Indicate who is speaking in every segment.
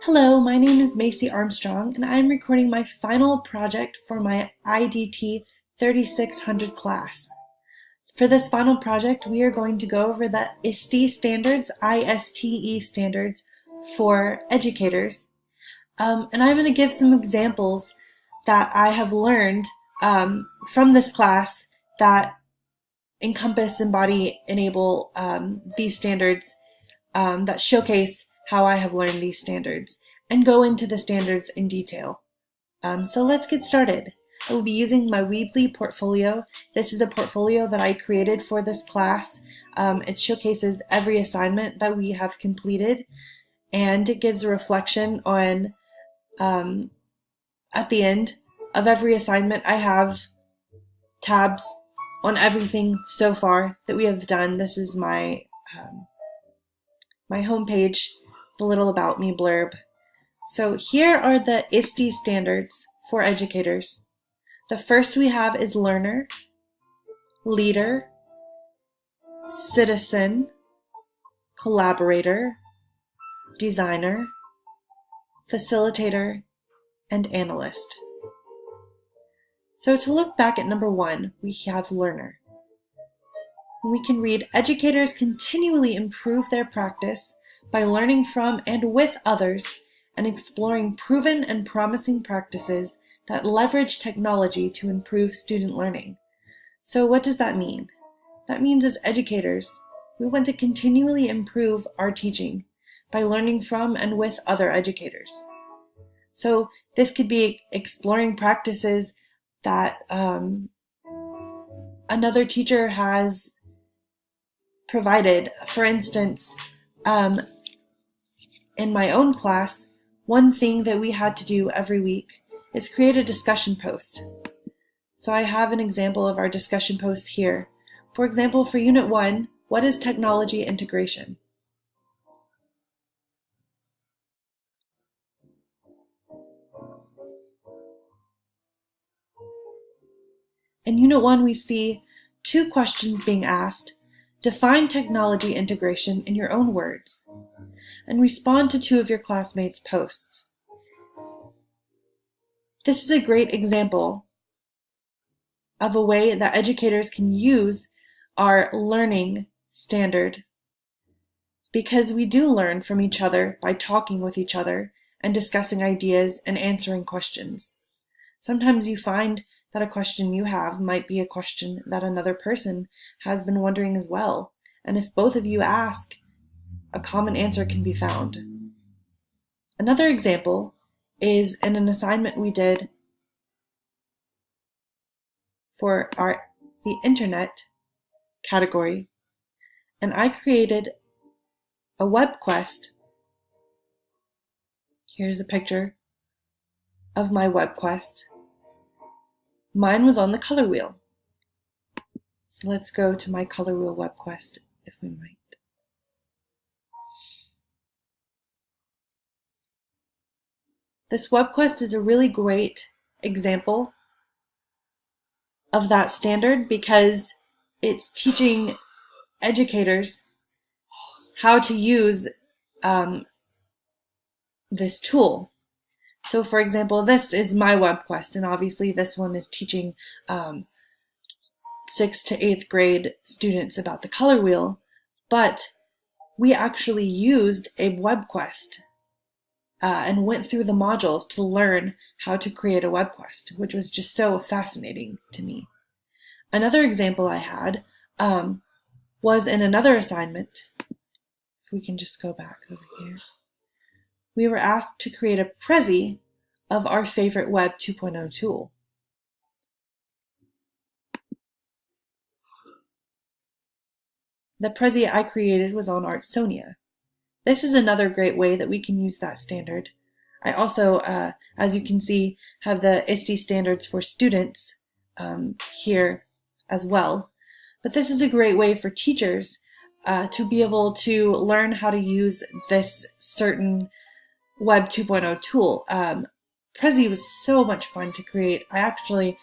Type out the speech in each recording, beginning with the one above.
Speaker 1: Hello, my name is Macy Armstrong, and I'm recording my final project for my IDT 3600 class. For this final project, we are going to go over the ISTE Standards, ISTE Standards for educators. And I'm going to give some examples that I have learned from this class that encompass, embody, enable these standards that showcase how I have learned these standards and go into the standards in detail. So let's get started. I will be using my Weebly portfolio. This is a portfolio that I created for this class. It showcases every assignment that we have completed, and it gives a reflection on, at the end of every assignment, I have tabs on everything so far that we have done. This is my homepage, the little about me blurb. So here are the ISTE standards for educators. The first we have is learner, leader, citizen, collaborator, designer, facilitator, and analyst. So to look back at number 1, we have learner. We can read, educators continually improve their practice by learning from and with others and exploring proven and promising practices that leverage technology to improve student learning. So what does that mean? That means as educators, we want to continually improve our teaching by learning from and with other educators. So this could be exploring practices that another teacher has provided. For instance, in my own class, one thing that we had to do every week is create a discussion post. So I have an example of our discussion post here. For example, for Unit 1, what is technology integration? In Unit 1, we see 2 questions being asked. Define technology integration in your own words, and respond to 2 of your classmates' posts. This is a great example of a way that educators can use our learning standard, because we do learn from each other by talking with each other and discussing ideas and answering questions. Sometimes you find that a question you have might be a question that another person has been wondering as well. And if both of you ask, a common answer can be found. Another example is in an assignment we did for the internet category, and I created a web quest. Here's a picture of my web quest. Mine was on the color wheel. So let's go to my color wheel web quest, if we might. This web quest is a really great example of that standard because it's teaching educators how to use this tool. So for example, this is my web quest, and obviously this one is teaching 6th to 8th grade students about the color wheel, but we actually used a web quest and went through the modules to learn how to create a web quest, which was just so fascinating to me. Another example I had was in another assignment. If we can just go back over here. We were asked to create a Prezi of our favorite Web 2.0 tool. The Prezi I created was on Artsonia. This is another great way that we can use that standard. I also, as you can see, have the ISTE standards for students here as well. But this is a great way for teachers to be able to learn how to use this certain Web 2.0 tool. Prezi was so much fun to create. I actually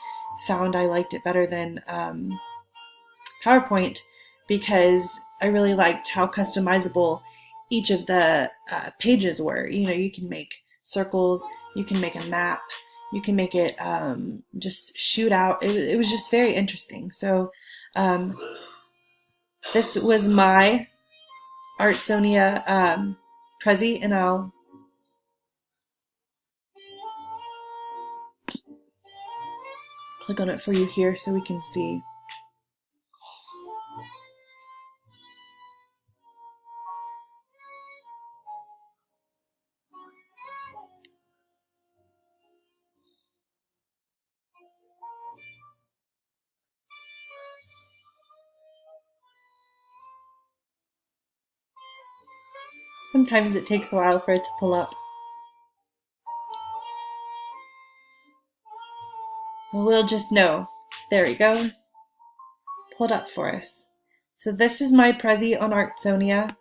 Speaker 1: found I liked it better than PowerPoint because I really liked how customizable each of the pages were. You can make circles, you can make a map, you can make it just shoot out. It was just very interesting. So this was my Artsonia Prezi, and I'll click on it for you here so we can see. Sometimes it takes a while for it to pull up. We'll just know. There we go. Pulled up for us. So this is my Prezi on Artsonia.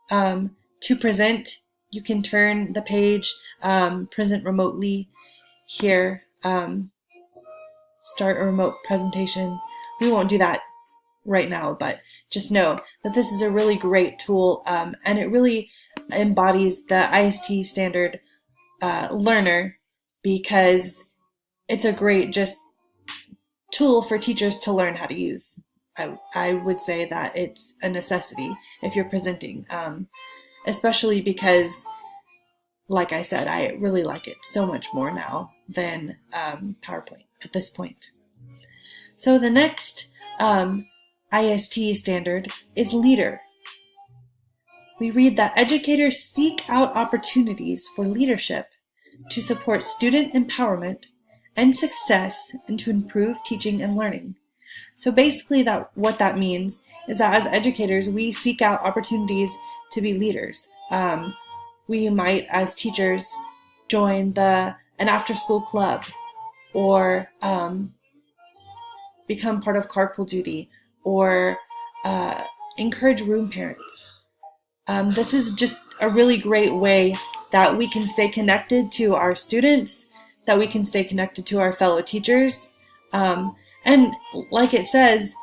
Speaker 1: To present, you can turn the page, present remotely here, start a remote presentation. We won't do that right now, but just know that this is a really great tool, and it really embodies the ISTE standard learner, because it's a great just tool for teachers to learn how to use. I would say that it's a necessity if you're presenting, especially because, like I said, I really like it so much more now than PowerPoint at this point. So the next ISTE standard is leader. We read that educators seek out opportunities for leadership to support student empowerment and success and to improve teaching and learning. So basically what that means is that as educators, we seek out opportunities to be leaders. We might, as teachers, join an after-school club, or become part of carpool duty, or encourage room parents. This is just a really great way that we can stay connected to our students, that we can stay connected to our fellow teachers. And like it says,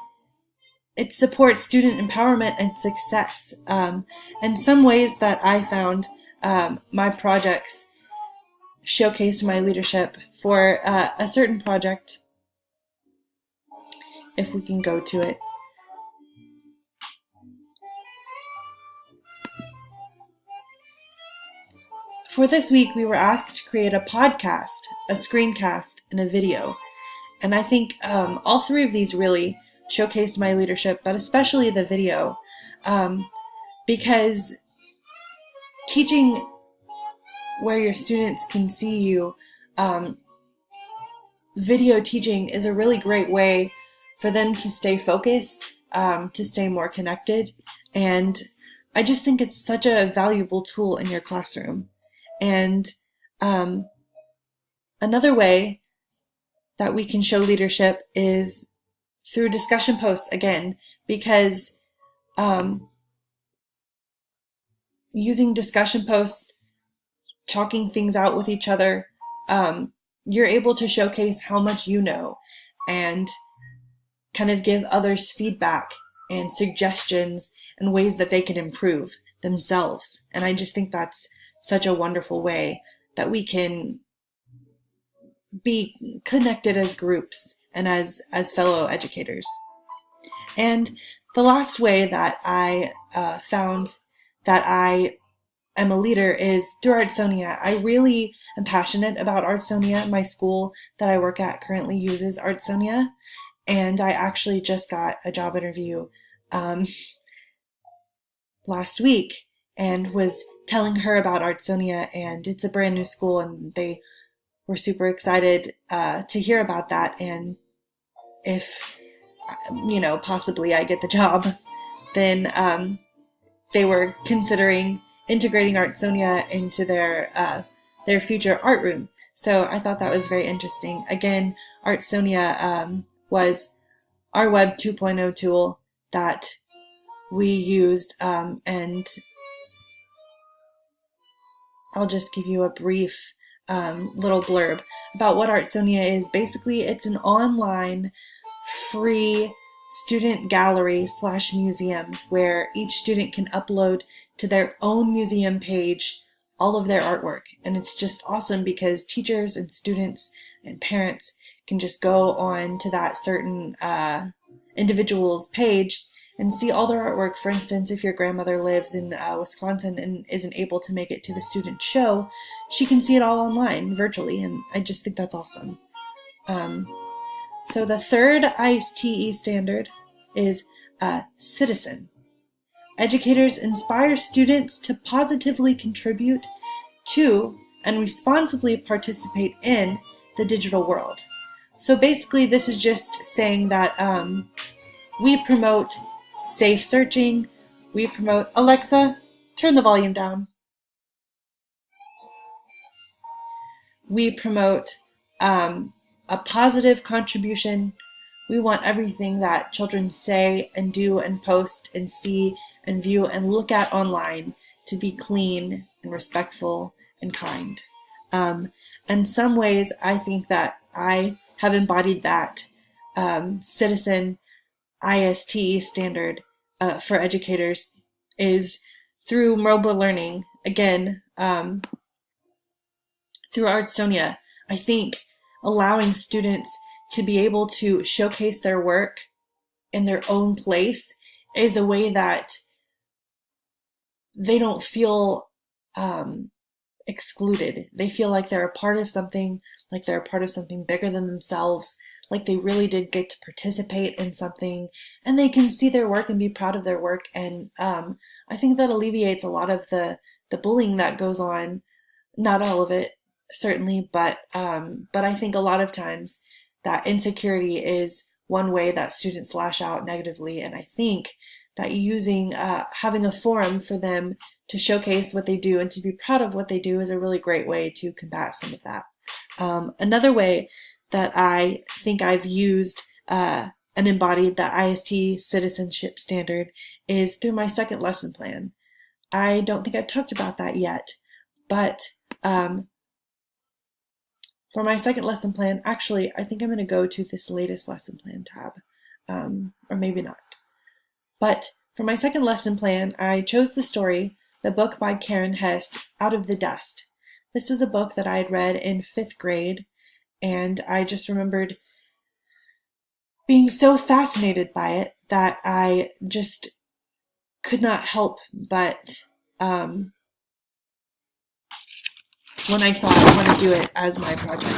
Speaker 1: it supports student empowerment and success. And some ways that I found my projects showcased my leadership for a certain project, if we can go to it. For this week, we were asked to create a podcast, a screencast, and a video. And I think all three of these really showcased my leadership, but especially the video, because teaching where your students can see you, video teaching is a really great way for them to stay focused, to stay more connected. And I just think it's such a valuable tool in your classroom. And another way that we can show leadership is through discussion posts, again, because using discussion posts, talking things out with each other, you're able to showcase how much you know and kind of give others feedback and suggestions and ways that they can improve themselves. And I just think that's such a wonderful way that we can be connected as groups and as fellow educators. And the last way that I found that I am a leader is through Artsonia. I really am passionate about Artsonia. My school that I work at currently uses Artsonia, and I actually just got a job interview last week and was telling her about Artsonia, and it's a brand new school, and they were super excited to hear about that. And if, possibly I get the job, then they were considering integrating Artsonia into their future art room. So I thought that was very interesting. Again, Artsonia was our Web 2.0 tool that we used, and I'll just give you a brief little blurb about what Artsonia is. Basically, it's an online free student gallery / museum where each student can upload to their own museum page all of their artwork. And it's just awesome because teachers and students and parents can just go on to that certain individual's page and see all their artwork. For instance, if your grandmother lives in Wisconsin and isn't able to make it to the student show, she can see it all online virtually, and I just think that's awesome. So the third ISTE standard is citizen. Educators inspire students to positively contribute to and responsibly participate in the digital world. So basically this is just saying that we promote safe searching, we promote, Alexa, turn the volume down. We promote a positive contribution. We want everything that children say and do and post and see and view and look at online to be clean and respectful and kind. In some ways, I think that I have embodied that citizen ISTE standard for educators is through mobile learning. Again, through Artsonia, I think allowing students to be able to showcase their work in their own place is a way that they don't feel excluded. They feel like they're a part of something, like they're a part of something bigger than themselves, like they really did get to participate in something, and they can see their work and be proud of their work. And I think that alleviates a lot of the bullying that goes on. Not all of it, certainly, but I think a lot of times that insecurity is one way that students lash out negatively, and I think that using having a forum for them to showcase what they do and to be proud of what they do is a really great way to combat some of that. Another way that I think I've used and embodied the ISTE citizenship standard is through my second lesson plan. I don't think I've talked about that yet, but for my second lesson plan, actually, I think I'm going to go to this latest lesson plan tab, or maybe not. But for my second lesson plan, I chose the story, the book by Karen Hess, Out of the Dust. This was a book that I had read in 5th grade, and I just remembered being so fascinated by it that I just could not help but, when I saw it, I want to do it as my project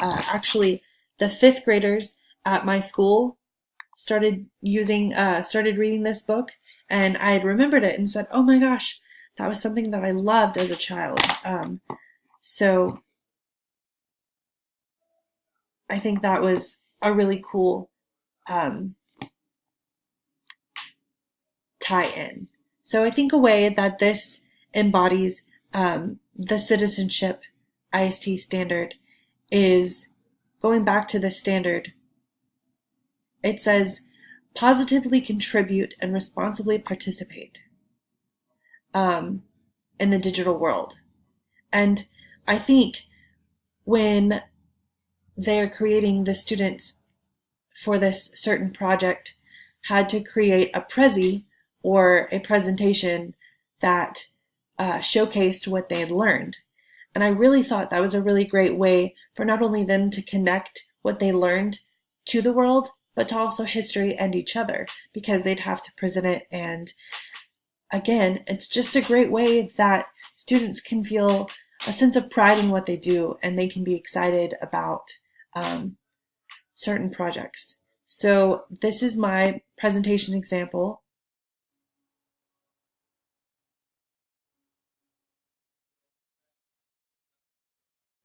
Speaker 1: now. Actually, the 5th graders at my school started reading this book, and I had remembered it and said, oh my gosh, that was something that I loved as a child. So I think that was a really cool tie-in. So I think a way that this embodies the citizenship ISTE standard is going back to the standard. It says, positively contribute and responsibly participate in the digital world. And I think when they're creating, the students for this certain project had to create a Prezi or a presentation that showcased what they had learned. And I really thought that was a really great way for not only them to connect what they learned to the world, but to also history and each other, because they'd have to present it. And again, it's just a great way that students can feel a sense of pride in what they do, and they can be excited about certain projects. So this is my presentation example.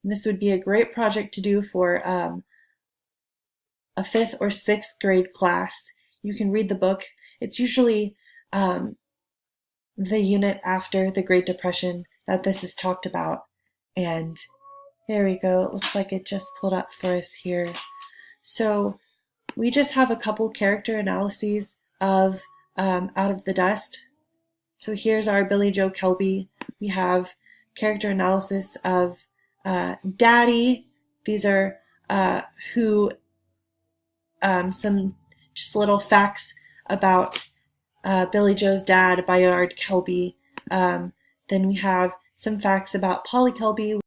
Speaker 1: And this would be a great project to do for a 5th or 6th grade class. You can read the book. It's usually the unit after the Great Depression that this is talked about. And there we go. It looks like it just pulled up for us here. So we just have a couple character analyses of Out of the Dust. So here's our Billy Joe Kelby. We have character analysis of Daddy. These are some just little facts about Billy Joe's dad, Bayard Kelby. Then we have some facts about Polly Kelby,